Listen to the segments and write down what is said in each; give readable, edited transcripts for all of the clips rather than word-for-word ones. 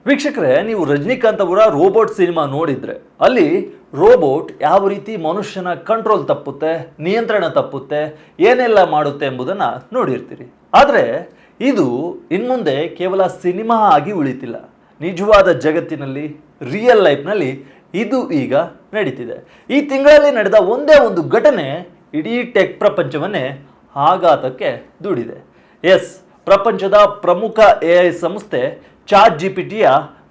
ವೀಕ್ಷಕರೇ, ನೀವು ರಜನಿಕಾಂತ್ ಅವರ ರೋಬೋಟ್ ಸಿನಿಮಾ ನೋಡಿದ್ರೆ ಅಲ್ಲಿ ರೋಬೋಟ್ ಯಾವ ರೀತಿ ಮನುಷ್ಯನ ಕಂಟ್ರೋಲ್ ತಪ್ಪುತ್ತೆ, ನಿಯಂತ್ರಣ ತಪ್ಪುತ್ತೆ, ಏನೆಲ್ಲ ಮಾಡುತ್ತೆ ಎಂಬುದನ್ನು ನೋಡಿರ್ತೀರಿ. ಆದರೆ ಇದು ಇನ್ಮುಂದೆ ಕೇವಲ ಸಿನಿಮಾ ಆಗಿ ಉಳಿತಿಲ್ಲ. ನಿಜವಾದ ಜಗತ್ತಿನಲ್ಲಿ, ರಿಯಲ್ ಲೈಫ್ನಲ್ಲಿ ಇದು ಈಗ ನಡೀತಿದೆ. ಈ ತಿಂಗಳಲ್ಲಿ ನಡೆದ ಒಂದೇ ಒಂದು ಘಟನೆ ಇಡೀ ಟೆಕ್ ಪ್ರಪಂಚವನ್ನೇ ಆಘಾತಕ್ಕೆ ದೂಡಿದೆ. ಎಸ್, ಪ್ರಪಂಚದ ಪ್ರಮುಖ AI ಸಂಸ್ಥೆ ಚಾಟ್ ಜಿಪಿಟಿಯ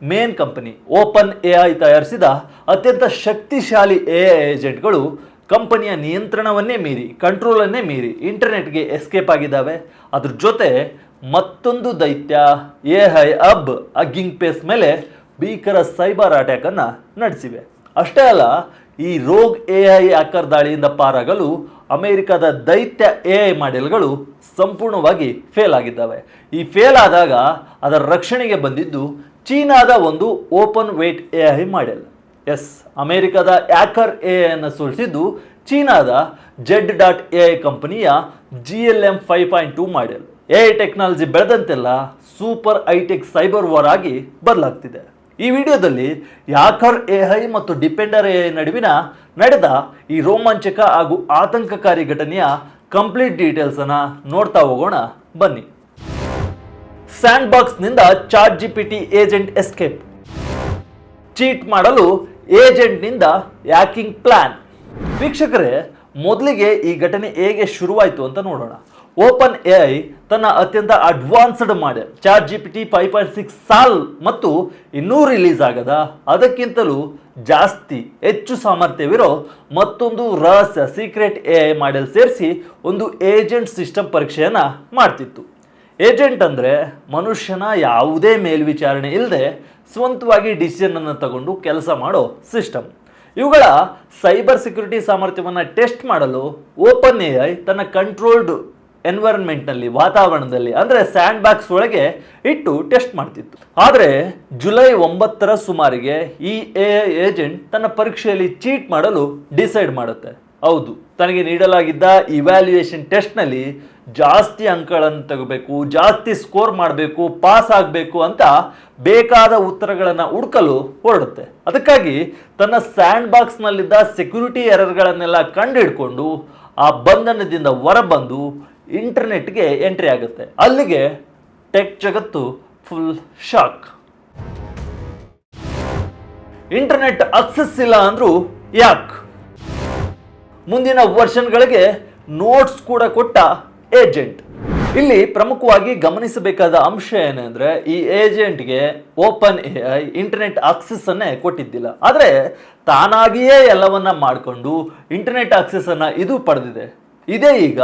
ಮೇನ್ ಕಂಪನಿ ಓಪನ್ AI ತಯಾರಿಸಿದ ಅತ್ಯಂತ ಶಕ್ತಿಶಾಲಿ AI ಏಜೆಂಟ್ಗಳು ಕಂಪನಿಯ ನಿಯಂತ್ರಣವನ್ನೇ ಮೀರಿ, ಕಂಟ್ರೋಲನ್ನೇ ಮೀರಿ ಇಂಟರ್ನೆಟ್ಗೆ ಎಸ್ಕೇಪ್ ಆಗಿದ್ದಾವೆ. ಅದ್ರ ಜೊತೆ ಮತ್ತೊಂದು ದೈತ್ಯ AI ಹಬ್ ಹಗ್ಗಿಂಗ್ ಫೇಸ್ ಮೇಲೆ ಭೀಕರ ಸೈಬರ್ ಅಟ್ಯಾಕನ್ನು ನಡೆಸಿವೆ. ಅಷ್ಟೇ ಅಲ್ಲ, ಈ ರೋಗ್ AI ಹ್ಯಾಕರ್ ದಾಳಿಯಿಂದ ಪಾರಾಗಲು ಅಮೆರಿಕದ ದೈತ್ಯ AI ಮಾಡೆಲ್ಗಳು ಸಂಪೂರ್ಣವಾಗಿ ಫೇಲ್ ಆಗಿದ್ದಾವೆ. ಈ ಫೇಲ್ ಆದಾಗ ಅದರ ರಕ್ಷಣೆಗೆ ಬಂದಿದ್ದು ಚೀನಾದ ಒಂದು open weight AI model. Yes, ಅಮೆರಿಕದ ಹ್ಯಾಕರ್ AI ಅನ್ನು ಸೋಲಿಸಿದ್ದು ಚೀನಾದ Z.AI ಕಂಪನಿಯ GLM 5.2 ಮಾಡೆಲ್. AI ಟೆಕ್ನಾಲಜಿ ಬೆಳೆದಂತೆಲ್ಲ ಸೂಪರ್ ಹೈಟೆಕ್ ಸೈಬರ್ ವಾರ್ ಆಗಿ ಬದಲಾಗ್ತಿದೆ. ಈ ವಿಡಿಯೋದಲ್ಲಿ ಹ್ಯಾಕರ್ AI ಮತ್ತು ಡಿಪೆಂಡರ್ AI ನಡುವಿನ ನಡೆದ ಈ ರೋಮಾಂಚಕ ಹಾಗೂ ಆತಂಕಕಾರಿ ಘಟನೆಯ ಕಂಪ್ಲೀಟ್ ಡೀಟೇಲ್ಸ್ ಅನ್ನ ನೋಡ್ತಾ ಹೋಗೋಣ ಬನ್ನಿ. ಸ್ಯಾಂಡ್ ಬಾಕ್ಸ್ನಿಂದ chat GPT agent escape, cheat ಮಾಡಲು ಏಜೆಂಟ್ನಿಂದ ಹ್ಯಾಕಿಂಗ್ ಪ್ಲಾನ್. ವೀಕ್ಷಕರೇ, ಮೊದಲಿಗೆ ಈ ಘಟನೆ ಹೇಗೆ ಶುರುವಾಯಿತು ಅಂತ ನೋಡೋಣ. ಓಪನ್ AI ತನ್ನ ಅತ್ಯಂತ ಅಡ್ವಾನ್ಸ್ಡ್ ಮಾಡೆಲ್ ಚಾಟ್ ಜಿಪಿಟಿ 5.6 ಸಾಲ್ ಮತ್ತು ಇನ್ನೂ ರಿಲೀಸ್ ಆಗದ ಅದಕ್ಕಿಂತಲೂ ಹೆಚ್ಚು ಸಾಮರ್ಥ್ಯವಿರೋ ಮತ್ತೊಂದು ರಹಸ್ಯ ಸೀಕ್ರೆಟ್ AI ಮಾಡೆಲ್ ಸೇರಿಸಿ ಒಂದು ಏಜೆಂಟ್ ಸಿಸ್ಟಮ್ ಪರೀಕ್ಷೆಯನ್ನು ಮಾಡ್ತಿತ್ತು. ಏಜೆಂಟ್ ಅಂದರೆ ಮನುಷ್ಯನ ಯಾವುದೇ ಮೇಲ್ವಿಚಾರಣೆ ಇಲ್ಲದೆ ಸ್ವಂತವಾಗಿ ಡಿಸಿಷನನ್ನು ತಗೊಂಡು ಕೆಲಸ ಮಾಡೋ ಸಿಸ್ಟಮ್. ಇವುಗಳ ಸೈಬರ್ ಸೆಕ್ಯುರಿಟಿ ಸಾಮರ್ಥ್ಯವನ್ನು ಟೆಸ್ಟ್ ಮಾಡಲು ಓಪನ್ AI ತನ್ನ ಕಂಟ್ರೋಲ್ಡ್ ಎನ್ವೈರನ್ಮೆಂಟ್ನಲ್ಲಿ, ವಾತಾವರಣದಲ್ಲಿ ಅಂದರೆ ಸ್ಯಾಂಡ್ ಬಾಕ್ಸ್ ಒಳಗೆ ಇಟ್ಟು ಟೆಸ್ಟ್ ಮಾಡ್ತಿತ್ತು. ಆದರೆ ಜುಲೈ 9ರ ಸುಮಾರಿಗೆ ಈ AI ಏಜೆಂಟ್ ತನ್ನ ಪರೀಕ್ಷೆಯಲ್ಲಿ ಚೀಟ್ ಮಾಡಲು ಡಿಸೈಡ್ ಮಾಡುತ್ತೆ. ಹೌದು, ತನಗೆ ನೀಡಲಾಗಿದ್ದ ಇವ್ಯಾಲ್ಯೂಯೇಷನ್ ಟೆಸ್ಟ್ನಲ್ಲಿ ಜಾಸ್ತಿ ಅಂಕಗಳನ್ನು ತಗೋಬೇಕು, ಜಾಸ್ತಿ ಸ್ಕೋರ್ ಮಾಡಬೇಕು, ಪಾಸ್ ಆಗಬೇಕು ಅಂತ ಬೇಕಾದ ಉತ್ತರಗಳನ್ನು ಹುಡುಕಲು ಹೊರಡುತ್ತೆ. ಅದಕ್ಕಾಗಿ ತನ್ನ ಸ್ಯಾಂಡ್ ಬಾಕ್ಸ್ನಲ್ಲಿದ್ದ ಸೆಕ್ಯೂರಿಟಿ ಎರರ್ಗಳನ್ನೆಲ್ಲ ಕಂಡುಹಿಡ್ಕೊಂಡು ಆ ಬಂಧನದಿಂದ ಹೊರಬಂದು ಇಂಟರ್ನೆಟ್ಗೆ ಎಂಟ್ರಿ ಆಗುತ್ತೆ. ಅಲ್ಲಿಗೆ ಟೆಕ್ ಜಗತ್ತು ಫುಲ್ ಶಾಕ್. ಇಂಟರ್ನೆಟ್ ಅಕ್ಸೆಸ್ ಇಲ್ಲ ಅಂದ್ರೂ ಯಾಕ್? ಮುಂದಿನ ವರ್ಷನ್ಗಳಿಗೆ ನೋಟ್ಸ್ ಕೂಡ ಕೊಟ್ಟ ಏಜೆಂಟ್. ಇಲ್ಲಿ ಪ್ರಮುಖವಾಗಿ ಗಮನಿಸಬೇಕಾದ ಅಂಶ ಏನಂದ್ರೆ, ಈ ಏಜೆಂಟ್ಗೆ ಓಪನ್ AI ಇಂಟರ್ನೆಟ್ ಆಕ್ಸೆಸ್ ಅನ್ನೇ ಕೊಟ್ಟಿದ್ದಿಲ್ಲ. ಆದರೆ ತಾನಾಗಿಯೇ ಎಲ್ಲವನ್ನ ಮಾಡಿಕೊಂಡು ಇಂಟರ್ನೆಟ್ ಆಕ್ಸೆಸ್ ಅನ್ನ ಇದು ಪಡೆದಿದೆ. ಇದೇ ಈಗ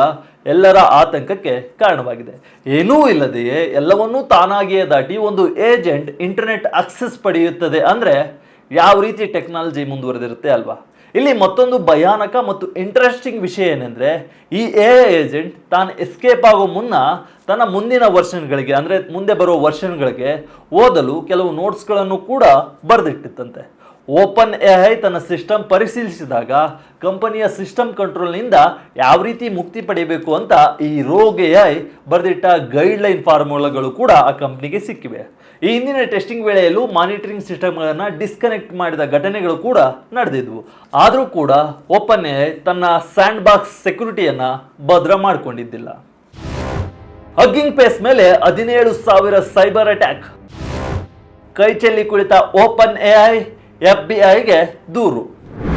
ಎಲ್ಲರ ಆತಂಕಕ್ಕೆ ಕಾರಣವಾಗಿದೆ. ಏನೂ ಇಲ್ಲದೆಯೇ ಎಲ್ಲವನ್ನೂ ತಾನಾಗಿಯೇ ದಾಟಿ ಒಂದು ಏಜೆಂಟ್ ಇಂಟರ್ನೆಟ್ ಆಕ್ಸೆಸ್ ಪಡೆಯುತ್ತದೆ ಅಂದರೆ ಯಾವ ರೀತಿ ಟೆಕ್ನಾಲಜಿ ಮುಂದುವರೆದಿರುತ್ತೆ ಅಲ್ವಾ? ಇಲ್ಲಿ ಮತ್ತೊಂದು ಭಯಾನಕ ಮತ್ತು ಇಂಟ್ರೆಸ್ಟಿಂಗ್ ವಿಷಯ ಏನೆಂದರೆ, ಈ AI ಏಜೆಂಟ್ ತಾನು ಎಸ್ಕೇಪ್ ಆಗೋ ಮುನ್ನ ತನ್ನ ಮುಂದಿನ ವರ್ಷನ್ಗಳಿಗೆ ಅಂದರೆ ಮುಂದೆ ಬರೋ ವರ್ಷನ್ಗಳಿಗೆ ಓದಲು ಕೆಲವು ನೋಟ್ಸ್ಗಳನ್ನು ಕೂಡ ಬರೆದಿಟ್ಟಿತ್ತಂತೆ. ಓಪನ್ AI ತನ್ನ ಸಿಸ್ಟಮ್ ಪರಿಶೀಲಿಸಿದಾಗ ಕಂಪನಿಯ ಸಿಸ್ಟಮ್ ಕಂಟ್ರೋಲ್ನಿಂದ ಯಾವ ರೀತಿ ಮುಕ್ತಿ ಪಡೆಯಬೇಕು ಅಂತ ಈ ರೋಗ್ AI ಬರೆದಿಟ್ಟ ಗೈಡ್ಲೈನ್ ಫಾರ್ಮುಲಾಗಳು ಕೂಡ ಆ ಕಂಪ್ನಿಗೆ ಸಿಕ್ಕಿವೆ. ಈ ಹಿಂದಿನ ಟೆಸ್ಟಿಂಗ್ ವೇಳೆಯಲ್ಲೂ ಮಾನಿಟರಿಂಗ್ ಸಿಸ್ಟಮ್ಗಳನ್ನು ಡಿಸ್ಕನೆಕ್ಟ್ ಮಾಡಿದ ಘಟನೆಗಳು ಕೂಡ ನಡೆದಿದ್ವು. ಆದರೂ ಕೂಡ ಓಪನ್ AI ತನ್ನ ಸ್ಯಾಂಡ್ ಬಾಕ್ಸ್ ಸೆಕ್ಯೂರಿಟಿಯನ್ನು ಭದ್ರ ಮಾಡಿಕೊಂಡಿದ್ದಿಲ್ಲ. ಹಗ್ಗಿಂಗ್ ಫೇಸ್ ಮೇಲೆ 17,000 ಸೈಬರ್ ಅಟ್ಯಾಕ್. ಕೈ ಚೆಲ್ಲಿ ಕುಳಿತ ಓಪನ್ AI FBIಗೆ ದೂರು.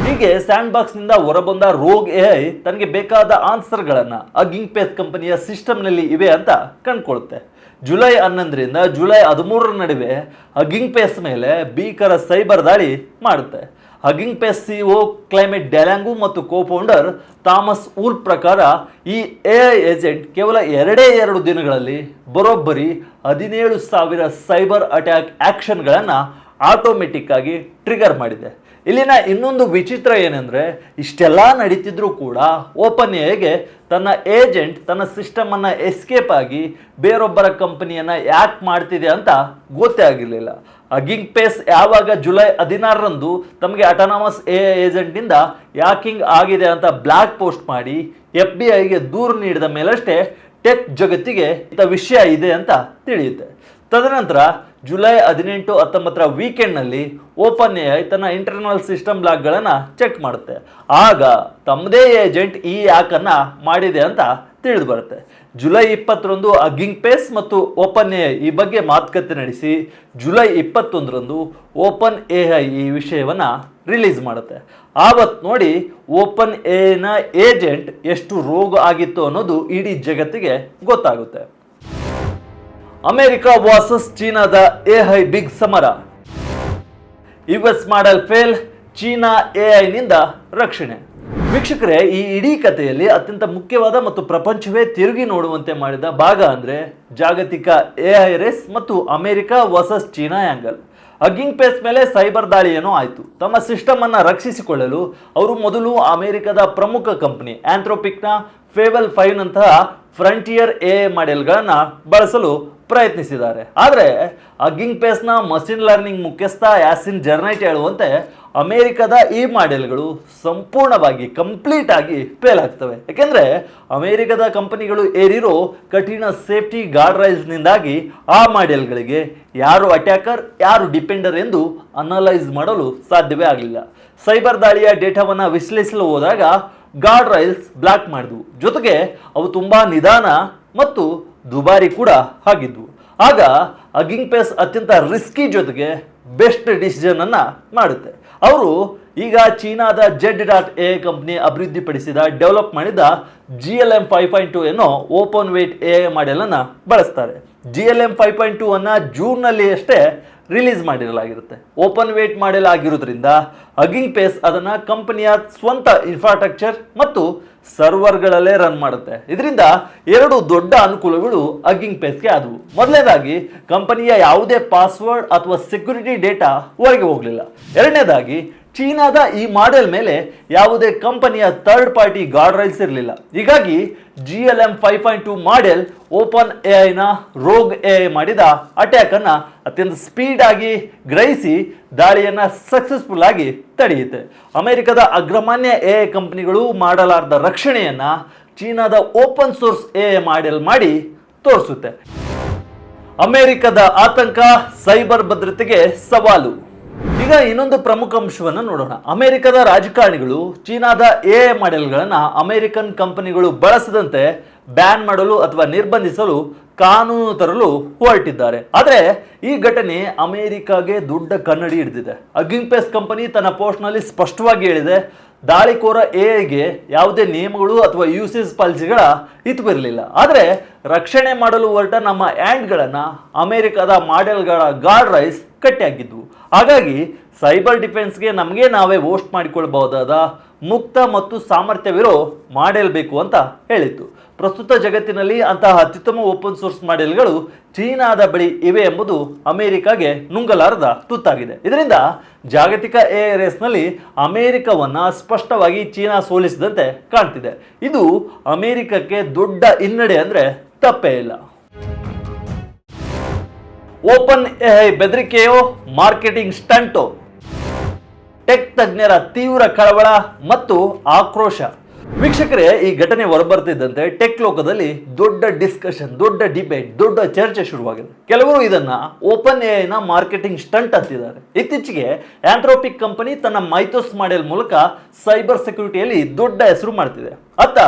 ಹೀಗೆ ಸ್ಯಾಂಡ್ ಬಾಕ್ಸ್ನಿಂದ ಹೊರಬಂದ ರೋಗ್ AI ತನಗೆ ಬೇಕಾದ ಆನ್ಸರ್ಗಳನ್ನು ಹಗ್ಗಿಂಗ್ ಫೇಸ್ ಕಂಪನಿಯ ಸಿಸ್ಟಮ್ನಲ್ಲಿ ಇವೆ ಅಂತ ಕಂಡುಕೊಳ್ಳುತ್ತೆ. ಜುಲೈ 11ರಿಂದ ಜುಲೈ 13ರ ನಡುವೆ ಹಗ್ಗಿಂಗ್ ಫೇಸ್ ಮೇಲೆ ಭೀಕರ ಸೈಬರ್ ದಾಳಿ ಮಾಡುತ್ತೆ. ಹಗ್ಗಿಂಗ್ ಫೇಸ್ CEO ಕ್ಲೈಮೆಟ್ ಡೆಲ್ಯಾಂಗು ಮತ್ತು ಕೋಫೌಂಡರ್ ಥಾಮಸ್ ವೂಲ್ಫ್ ಪ್ರಕಾರ ಈ AI ಏಜೆಂಟ್ ಕೇವಲ 2 ದಿನಗಳಲ್ಲಿ ಬರೋಬ್ಬರಿ 17,000 ಸೈಬರ್ ಅಟ್ಯಾಕ್ ಆಕ್ಷನ್ಗಳನ್ನು ಆಟೋಮೆಟಿಕ್ ಆಗಿ ಟ್ರಿಗರ್ ಮಾಡಿದೆ. ಇಲ್ಲಿನ ಇನ್ನೊಂದು ವಿಚಿತ್ರ ಏನೆಂದರೆ, ಇಷ್ಟೆಲ್ಲ ನಡೀತಿದ್ರೂ ಕೂಡ ಓಪನ್ AIಗೆ ತನ್ನ ಏಜೆಂಟ್ ತನ್ನ ಸಿಸ್ಟಮನ್ನು ಎಸ್ಕೇಪ್ ಆಗಿ ಬೇರೊಬ್ಬರ ಕಂಪನಿಯನ್ನು ಯಾಕ್ ಮಾಡ್ತಿದೆ ಅಂತ ಗೊತ್ತೇ ಆಗಿರಲಿಲ್ಲ. ಹಗ್ಗಿಂಗ್ ಫೇಸ್ ಯಾವಾಗ ಜುಲೈ 16ರಂದು ತಮಗೆ ಅಟಾನಮಸ್ AI ಏಜೆಂಟ್ನಿಂದ ಹ್ಯಾಕಿಂಗ್ ಆಗಿದೆ ಅಂತ ಬ್ಲಾಗ್ ಪೋಸ್ಟ್ ಮಾಡಿ FBIಗೆ ದೂರು ನೀಡಿದ ಮೇಲಷ್ಟೇ ಟೆಕ್ ಜಗತ್ತಿಗೆ ಇಂಥ ವಿಷಯ ಇದೆ ಅಂತ ತಿಳಿಯುತ್ತೆ. ತದನಂತರ ಜುಲೈ 18-19 ವೀಕೆಂಡ್ನಲ್ಲಿ ಓಪನ್ ಎಐ ತನ್ನ ಇಂಟರ್ನಲ್ ಸಿಸ್ಟಮ್ ಲಾಗ್ಗಳನ್ನು ಚೆಕ್ ಮಾಡುತ್ತೆ. ಆಗ ತಮ್ಮದೇ ಏಜೆಂಟ್ ಈ ಹ್ಯಾಕನ್ನು ಮಾಡಿದೆ ಅಂತ ತಿಳಿದು ಬರುತ್ತೆ. ಜುಲೈ 20ರಂದು ಹಗ್ಗಿಂಗ್ ಫೇಸ್ ಮತ್ತು ಓಪನ್ ಎಐ ಈ ಬಗ್ಗೆ ಮಾತುಕತೆ ನಡೆಸಿ ಜುಲೈ 21ರಂದು ಓಪನ್ ಎಐ ಈ ವಿಷಯವನ್ನು ರಿಲೀಸ್ ಮಾಡುತ್ತೆ. ಆವತ್ತು ನೋಡಿ ಓಪನ್ ಎಐನ ಏಜೆಂಟ್ ಎಷ್ಟು ರೋಗ ಆಗಿತ್ತು ಅನ್ನೋದು ಇಡೀ ಜಗತ್ತಿಗೆ ಗೊತ್ತಾಗುತ್ತೆ. ಅಮೆರಿಕ ವರ್ಸಸ್ ಚೀನಾದ ಎಐ ಬಿಗ್ ಸಮರ. ಯುಎಸ್ ಮಾಡೆಲ್ ಫೇಲ್, ಚೀನಾ ಎಐನಿಂದ ರಕ್ಷಣೆ. ವೀಕ್ಷಕರೇ, ಈ ಇಡೀ ಕಥೆಯಲ್ಲಿ ಅತ್ಯಂತ ಮುಖ್ಯವಾದ ಮತ್ತು ಪ್ರಪಂಚವೇ ತಿರುಗಿ ನೋಡುವಂತೆ ಮಾಡಿದ ಭಾಗ ಅಂದರೆ ಜಾಗತಿಕ ಎಐ ರೇಸ್ ಮತ್ತು America versus China angle. Hugging Face ಮೇಲೆ ಸೈಬರ್ ದಾಳಿ ಏನೋ ಆಯಿತು. ತಮ್ಮ ಸಿಸ್ಟಮ್ ಅನ್ನು ರಕ್ಷಿಸಿಕೊಳ್ಳಲು ಅವರು ಮೊದಲು ಅಮೆರಿಕದ ಪ್ರಮುಖ ಕಂಪನಿ ಆಂಥ್ರೋಪಿಕ್ನ ಫೇಬಲ್ 5 ನಂತಹ ಫ್ರಂಟಿಯರ್ ಎಐ ಮಾಡೆಲ್ಗಳನ್ನು ಬಳಸಲು ಪ್ರಯತ್ನಿಸಿದ್ದಾರೆ. ಆದರೆ ಹಗ್ಗಿಂಗ್ ಫೇಸ್ನ ಮಷಿನ್ ಲರ್ನಿಂಗ್ ಮುಖ್ಯಸ್ಥ ಯಾಸಿನ್ ಜರ್ನೈಟ್ ಹೇಳುವಂತೆ ಅಮೆರಿಕದ ಈ ಮಾಡೆಲ್ಗಳು ಸಂಪೂರ್ಣವಾಗಿ ಕಂಪ್ಲೀಟ್ ಆಗಿ ಫೇಲ್ ಆಗ್ತವೆ. ಯಾಕೆಂದರೆ ಅಮೆರಿಕದ ಕಂಪನಿಗಳು ಏರಿರೋ ಕಠಿಣ ಸೇಫ್ಟಿ ಗಾರ್ಡ್ ರೈಲ್ಸ್ನಿಂದಾಗಿ ಆ ಮಾಡೆಲ್ಗಳಿಗೆ ಯಾರು ಅಟ್ಯಾಕರ್ ಯಾರು ಡಿಪೆಂಡರ್ ಎಂದು ಅನಲೈಸ್ ಮಾಡಲು ಸಾಧ್ಯವೇ ಆಗಲಿಲ್ಲ. ಸೈಬರ್ ದಾಳಿಯ ಡೇಟಾವನ್ನು ವಿಶ್ಲೇಷಿಸಲು ಹೋದಾಗ ಗಾರ್ಡ್ ರೈಲ್ಸ್ ಬ್ಲಾಕ್ ಮಾಡಿದ್ವು. ಜೊತೆಗೆ ಅವು ತುಂಬ ನಿಧಾನ ಮತ್ತು ದುಬಾರಿ ಕೂಡ ಆಗಿದ್ವು. ಆಗ ಹಗ್ಗಿಂಗ್ ಫೇಸ್ ಅತ್ಯಂತ ರಿಸ್ಕಿ ಜೊತೆಗೆ ಬೆಸ್ಟ್ ಡಿಸಿಷನ್ ಅನ್ನ ಮಾಡುತ್ತೆ. ಅವರು ಈಗ ಚೀನಾದ ZED.AI ಕಂಪನಿ ಅಭಿವೃದ್ಧಿಪಡಿಸಿದ ಡೆವಲಪ್ ಮಾಡಿದ GLM 5.2 ಅನ್ನೋ ಓಪನ್ ವೇಟ್ ಎಐ ಮಾಡೆಲ್ ಅನ್ನ ಬಳಸ್ತಾರೆ. GLM 5.2 ಅನ್ನ ಜೂನ್ನಲ್ಲಿ ಅಷ್ಟೇ ರಿಲೀಸ್ ಮಾಡಿರಲಾಗಿರುತ್ತೆ. ಓಪನ್ ವೇಟ್ ಮಾಡೆಲ್ ಆಗಿರೋದ್ರಿಂದ ಹಗ್ಗಿಂಗ್ ಫೇಸ್ ಅದನ್ನು ಕಂಪನಿಯ ಸ್ವಂತ ಇನ್ಫ್ರಾಸ್ಟ್ರಕ್ಚರ್ ಮತ್ತು ಸರ್ವರ್ಗಳಲ್ಲೇ ರನ್ ಮಾಡುತ್ತೆ. ಇದರಿಂದ ಎರಡು ದೊಡ್ಡ ಅನುಕೂಲಗಳು ಹಗ್ಗಿಂಗ್ ಫೇಸ್ಗೆ ಆದವು. ಮೊದಲನೇದಾಗಿ ಕಂಪನಿಯ ಯಾವುದೇ ಪಾಸ್ವರ್ಡ್ ಅಥವಾ ಸೆಕ್ಯೂರಿಟಿ ಡೇಟಾ ಹೊರಗೆ ಹೋಗಲಿಲ್ಲ. ಎರಡನೇದಾಗಿ ಚೀನಾದ ಈ ಮಾಡೆಲ್ ಮೇಲೆ ಯಾವುದೇ ಕಂಪನಿಯ ಥರ್ಡ್ ಪಾರ್ಟಿ ಗಾರ್ಡ್ ರೈಲ್ಸ್ ಇರಲಿಲ್ಲ. ಹೀಗಾಗಿ GLM 5.2 ಮಾಡೆಲ್ ಓಪನ್ ಎಐನ ರೋಗ್ ಎಐ ಮಾಡಿದ ಅಟ್ಯಾಕ್ ಅನ್ನ ಅತ್ಯಂತ ಸ್ಪೀಡ್ ಆಗಿ ಗ್ರಹಿಸಿ ದಾಳಿಯನ್ನ ಸಕ್ಸಸ್ಫುಲ್ ಆಗಿ ತಡೆಯುತ್ತೆ. ಅಮೆರಿಕದ ಅಗ್ರಮಾನ್ಯ ಎಐ ಕಂಪನಿಗಳು ಮಾಡಲಾರದ ರಕ್ಷಣೆಯನ್ನ ಚೀನಾದ ಓಪನ್ ಸೋರ್ಸ್ ಎಐ ಮಾಡೆಲ್ ಮಾಡಿ ತೋರಿಸುತ್ತೆ. ಅಮೆರಿಕದ ಆತಂಕ, ಸೈಬರ್ ಭದ್ರತೆಗೆ ಸವಾಲು. ಈಗ ಇನ್ನೊಂದು ಪ್ರಮುಖ ಅಂಶವನ್ನು ನೋಡೋಣ. ಅಮೆರಿಕದ ರಾಜಕಾರಣಿಗಳು ಚೀನಾದ ಎಐ ಮಾಡೆಲ್ಗಳನ್ನು ಅಮೆರಿಕನ್ ಕಂಪನಿಗಳು ಬಳಸದಂತೆ ಬ್ಯಾನ್ ಮಾಡಲು ಅಥವಾ ನಿರ್ಬಂಧಿಸಲು ಕಾನೂನು ತರಲು ಹೊರಟಿದ್ದಾರೆ. ಆದರೆ ಈ ಘಟನೆ ಅಮೆರಿಕಾಗೆ ದೊಡ್ಡ ಕನ್ನಡಿ ಹಿಡಿದಿದೆ. ಹಗ್ಗಿಂಗ್ ಫೇಸ್ ಕಂಪನಿ ತನ್ನ ಪೋಸ್ಟ್ನಲ್ಲಿ ಸ್ಪಷ್ಟವಾಗಿ ಹೇಳಿದೆ, ದಾಳಿಕೋರ ಎಐಗೆ ಯಾವುದೇ ನಿಯಮಗಳು ಅಥವಾ ಯೂಸೇಜ್ ಪಾಲಿಸಿಗಳ ಇರಲಿಲ್ಲ. ಆದರೆ ರಕ್ಷಣೆ ಮಾಡಲು ಹೊರಟ ನಮ್ಮ ಆ್ಯಂಡ್ಗಳನ್ನು ಅಮೆರಿಕದ ಮಾಡೆಲ್ಗಳ ಗಾರ್ಡ್ ರೈಸ್ ಕಟ್ಟಿಹಾಕಿದ್ವು. ಹಾಗಾಗಿ ಸೈಬರ್ ಡಿಫೆನ್ಸ್ಗೆ ನಮಗೆ ನಾವೇ ಹೋಸ್ಟ್ ಮಾಡಿಕೊಳ್ಬಹುದಾದ ಮುಕ್ತ ಮತ್ತು ಸಾಮರ್ಥ್ಯವಿರೋ ಮಾಡೆಲ್ ಬೇಕು ಅಂತ ಹೇಳಿತ್ತು. ಪ್ರಸ್ತುತ ಜಗತ್ತಿನಲ್ಲಿ ಅಂತಹ ಅತ್ಯುತ್ತಮ ಓಪನ್ ಸೋರ್ಸ್ ಮಾಡೆಲ್ಗಳು ಚೀನಾದ ಬಳಿ ಇವೆ ಎಂಬುದು ಅಮೆರಿಕಾಗೆ ನುಂಗಲಾರದ ತುತ್ತಾಗಿದೆ. ಇದರಿಂದ ಜಾಗತಿಕ ಎಐ ರೇಸ್ನಲ್ಲಿ ಅಮೆರಿಕವನ್ನು ಸ್ಪಷ್ಟವಾಗಿ ಚೀನಾ ಸೋಲಿಸಿದಂತೆ ಕಾಣ್ತಿದೆ. ಇದು ಅಮೆರಿಕಕ್ಕೆ ದೊಡ್ಡ ಹಿನ್ನಡೆ ಅಂದರೆ ತಪ್ಪೇ ಇಲ್ಲ. ಓಪನ್ ಎಐ ಬೆದರಿಕೆಯೋ ಮಾರ್ಕೆಟಿಂಗ್ ಸ್ಟಂಟೋ? ಟೆಕ್ ತಜ್ಞರ ತೀವ್ರ ಕಳವಳ ಮತ್ತು ಆಕ್ರೋಶ. ವೀಕ್ಷಕರೇ, ಈ ಘಟನೆ ಹೊರಬರ್ತಿದ್ದಂತೆ ಟೆಕ್ ಲೋಕದಲ್ಲಿ ದೊಡ್ಡ ಡಿಸ್ಕಷನ್, ದೊಡ್ಡ ಡಿಬೇಟ್, ದೊಡ್ಡ ಚರ್ಚೆ ಶುರುವಾಗಿದೆ. ಕೆಲವರು ಇದನ್ನ ಓಪನ್ ಎಐನ ಮಾರ್ಕೆಟಿಂಗ್ ಸ್ಟಂಟ್ ಅಂತಿದ್ದಾರೆ. ಇತ್ತೀಚೆಗೆ ಆಂಥ್ರೋಪಿಕ್ ಕಂಪನಿ ತನ್ನ ಮೈಥೋಸ್ ಮಾಡೆಲ್ ಮೂಲಕ ಸೈಬರ್ ಸೆಕ್ಯೂರಿಟಿಯಲ್ಲಿ ದೊಡ್ಡ ಹೆಸರು ಮಾಡ್ತಿದೆ. ಅತ್ತ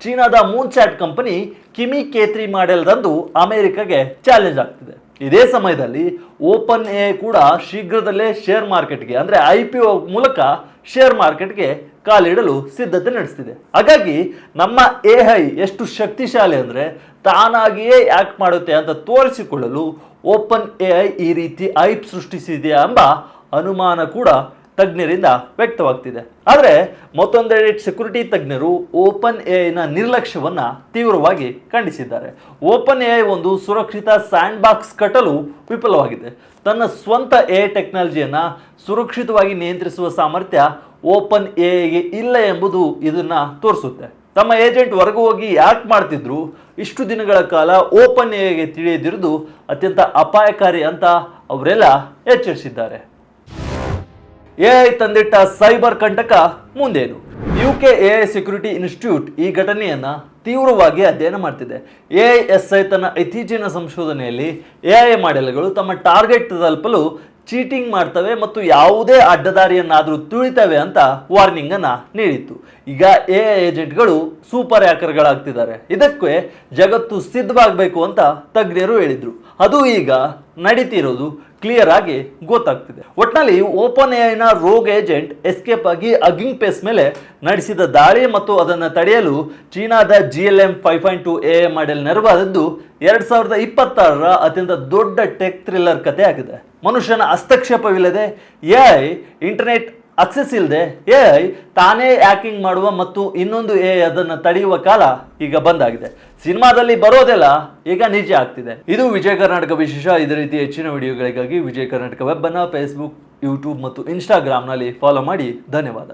ಚೀನಾದ ಮೂನ್ಚಾಟ್ ಕಂಪನಿ ಕಿಮಿ K3 ಮಾಡೆಲ್ ತಂದು ಅಮೆರಿಕಾಗೆ ಚಾಲೆಂಜ್ ಆಗ್ತಿದೆ. ಇದೇ ಸಮಯದಲ್ಲಿ ಓಪನ್ ಎಐ ಕೂಡ ಶೀಘ್ರದಲ್ಲೇ ಶೇರ್ ಮಾರ್ಕೆಟ್ಗೆ ಅಂದರೆ IPO ಮೂಲಕ ಶೇರ್ ಮಾರ್ಕೆಟ್ಗೆ ಕಾಲಿಡಲು ಸಿದ್ಧತೆ ನಡೆಸ್ತಿದೆ. ಹಾಗಾಗಿ ನಮ್ಮ ಎಐ ಎಷ್ಟು ಶಕ್ತಿಶಾಲಿ ಅಂದರೆ ತಾನಾಗಿಯೇ ಯಾಕೆ ಮಾಡುತ್ತೆ ಅಂತ ತೋರಿಸಿಕೊಳ್ಳಲು ಓಪನ್ ಎಐ ಈ ರೀತಿ ಐಪ್ ಸೃಷ್ಟಿಸಿದೆಯಾ ಎಂಬ ಅನುಮಾನ ಕೂಡ ತಜ್ಞರಿಂದ ವ್ಯಕ್ತವಾಗ್ತಿದೆ. ಆದರೆ ಮತ್ತೊಂದೆಡೆ ಸೆಕ್ಯೂರಿಟಿ ತಜ್ಞರು ಓಪನ್ ಎಐನ ನಿರ್ಲಕ್ಷ್ಯವನ್ನು ತೀವ್ರವಾಗಿ ಖಂಡಿಸಿದ್ದಾರೆ. ಓಪನ್ ಎಐ ಒಂದು ಸುರಕ್ಷಿತ ಸ್ಯಾಂಡ್ ಬಾಕ್ಸ್ ಕಟ್ಟಲು ವಿಫಲವಾಗಿದೆ. ತನ್ನ ಸ್ವಂತ ಎಐ ಟೆಕ್ನಾಲಜಿಯನ್ನು ಸುರಕ್ಷಿತವಾಗಿ ನಿಯಂತ್ರಿಸುವ ಸಾಮರ್ಥ್ಯ ಓಪನ್ ಎಐಗೆ ಇಲ್ಲ ಎಂಬುದು ಇದನ್ನ ತೋರಿಸುತ್ತೆ. ತಮ್ಮ ಏಜೆಂಟ್ ಹೊರಗೆ ಹೋಗಿ ಯಾಕೆ ಮಾಡ್ತಿದ್ರು, ಇಷ್ಟು ದಿನಗಳ ಕಾಲ ಓಪನ್ ಎಐಗೆ ತಿಳಿಯದಿರುವುದು ಅತ್ಯಂತ ಅಪಾಯಕಾರಿ ಅಂತ ಅವರೆಲ್ಲ ಎಚ್ಚರಿಸಿದ್ದಾರೆ. ಎಐ ತಂದಿಟ್ಟ ಸೈಬರ್ ಕಂಟಕ ಮುಂದೇನು? UK AI ಸೆಕ್ಯೂರಿಟಿ ಇನ್ಸ್ಟಿಟ್ಯೂಟ್ ಈ ಘಟನೆಯನ್ನ ತೀವ್ರವಾಗಿ ಅಧ್ಯಯನ ಮಾಡ್ತಿದೆ. AISI ತನ್ನ ಇತ್ತೀಚಿನ ಸಂಶೋಧನೆಯಲ್ಲಿ AI ಮಾಡೆಲ್ಗಳು ತಮ್ಮ ಟಾರ್ಗೆಟ್ ತಲುಪಲು ಚೀಟಿಂಗ್ ಮಾಡ್ತವೆ ಮತ್ತು ಯಾವುದೇ ಅಡ್ಡದಾರಿಯನ್ನಾದರೂ ತುಳಿತವೆ ಅಂತ ವಾರ್ನಿಂಗ್ ಅನ್ನ ನೀಡಿತ್ತು. ಈಗ AI ಏಜೆಂಟ್ಗಳು ಸೂಪರ್ ಹ್ಯಾಕರ್ಗಳಾಗ್ತಿದ್ದಾರೆ. ಇದಕ್ಕೆ ಜಗತ್ತು ಸಿದ್ಧವಾಗಬೇಕು ಅಂತ ತಜ್ಞರು ಹೇಳಿದ್ರು. ಅದು ಈಗ ನಡೀತಿರೋದು ಕ್ಲಿಯರ್ ಆಗಿ ಗೊತ್ತಾಗ್ತಿದೆ. ಒಟ್ನಲ್ಲಿ ಓಪನ್ ಎಐನ ರೋಗ್ ಏಜೆಂಟ್ ಎಸ್ಕೇಪ್ ಆಗಿ ಅಗಿಂಗ್ ಪೇಸ್ ಮೇಲೆ ನಡೆಸಿದ ದಾಳಿ ಮತ್ತು ಅದನ್ನು ತಡೆಯಲು ಚೀನಾದ GLM 5.2 AI ಮಾಡೆಲ್ ನೆರವಾದದ್ದು 2026ರ ಅತ್ಯಂತ ದೊಡ್ಡ ಟೆಕ್ ಥ್ರಿಲ್ಲರ್ ಕಥೆ ಆಗಿದೆ. ಮನುಷ್ಯನ ಹಸ್ತಕ್ಷೇಪವಿಲ್ಲದೆ AI, ಇಂಟರ್ನೆಟ್ ಅಕ್ಸೆಸ್ ಇಲ್ಲದೆ AI ತಾನೇ ಹ್ಯಾಕಿಂಗ್ ಮಾಡುವ ಮತ್ತು ಇನ್ನೊಂದು AI ಅದನ್ನು ತಡೆಯುವ ಕಾಲ ಈಗ ಬಂದಾಗಿದೆ. ಸಿನಿಮಾದಲ್ಲಿ ಬರೋದೆಲ್ಲ ಈಗ ನಿಜ ಆಗ್ತಿದೆ. ಇದು ವಿಜಯ ಕರ್ನಾಟಕ ವಿಶೇಷ. ಇದೇ ರೀತಿ ಹೆಚ್ಚಿನ ವಿಡಿಯೋಗಳಿಗಾಗಿ ವಿಜಯ ಕರ್ನಾಟಕ ವೆಬ್ ಅನ್ನು ಫೇಸ್ಬುಕ್, ಯೂಟ್ಯೂಬ್ ಮತ್ತು ಇನ್ಸ್ಟಾಗ್ರಾಮ್ನಲ್ಲಿ ಫಾಲೋ ಮಾಡಿ. ಧನ್ಯವಾದ.